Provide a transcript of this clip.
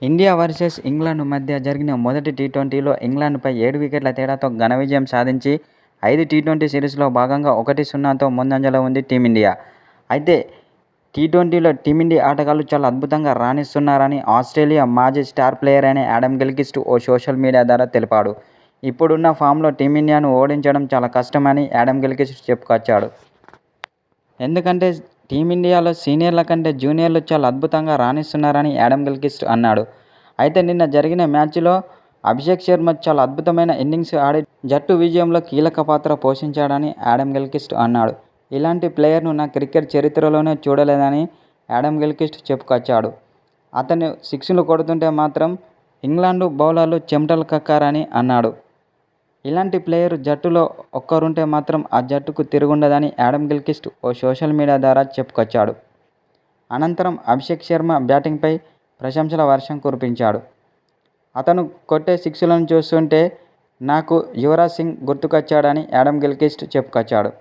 India versus England మధ్య జరిగిన మొదటి టీ20లో ఇంగ్లాండ్పై 7 వికెట్ల తేడాతో ఘన విజయం సాధించి 5 టీ20 సిరీస్లో భాగంగా 1-0తో ముందంజలో ఉంది టీమిండియా. అయితే టీ20లో టీమిండియా ఆటగాళ్లు చాలా అద్భుతంగా రాణిస్తున్నారని ఆస్ట్రేలియా మాజీ స్టార్ ప్లేయర్ అయిన ఆడమ్ గిల్క్రిస్ట్ ఓ సోషల్ మీడియా ద్వారా తెలిపాడు. ఇప్పుడున్న ఫామ్లో టీమిండియాను ఓడించడం చాలా కష్టమని ఆడమ్ గిల్క్రిస్ట్ చెప్పుకొచ్చాడు. ఎందుకంటే టీమిండియాలో సీనియర్ల కంటే జూనియర్లు చాలా అద్భుతంగా రాణిస్తున్నారని ఆడమ్ గిల్క్రిస్ట్ అన్నాడు. అయితే నిన్న జరిగిన మ్యాచ్లో అభిషేక్ శర్మ చాలా అద్భుతమైన ఇన్నింగ్స్ ఆడి జట్టు విజయంలో కీలక పాత్ర పోషించాడని ఆడమ్ గిల్క్రిస్ట్ అన్నాడు. ఇలాంటి ప్లేయర్ను నా క్రికెట్ చరిత్రలోనే చూడలేదని ఆడమ్ గిల్క్రిస్ట్ చెప్పుకొచ్చాడు. అతను సిక్స్లు కొడుతుంటే మాత్రం ఇంగ్లాండ్ బౌలర్లు చెమటలు కక్కారని అన్నాడు. ఇలాంటి ప్లేయర్ జట్టులో ఒక్కరుంటే మాత్రం ఆ జట్టుకు తిరుగుండదని ఆడమ్ గిల్క్రిస్ట్ ఓ సోషల్ మీడియా ద్వారా చెప్పుకొచ్చాడు. అనంతరం అభిషేక్ శర్మ బ్యాటింగ్పై ప్రశంసల వర్షం కురిపించాడు. అతను కొట్టే సిక్స్లను చూస్తుంటే నాకు యువరాజ్ సింగ్ గుర్తుకొచ్చాడని ఆడమ్ గిల్క్రిస్ట్ చెప్పుకొచ్చాడు.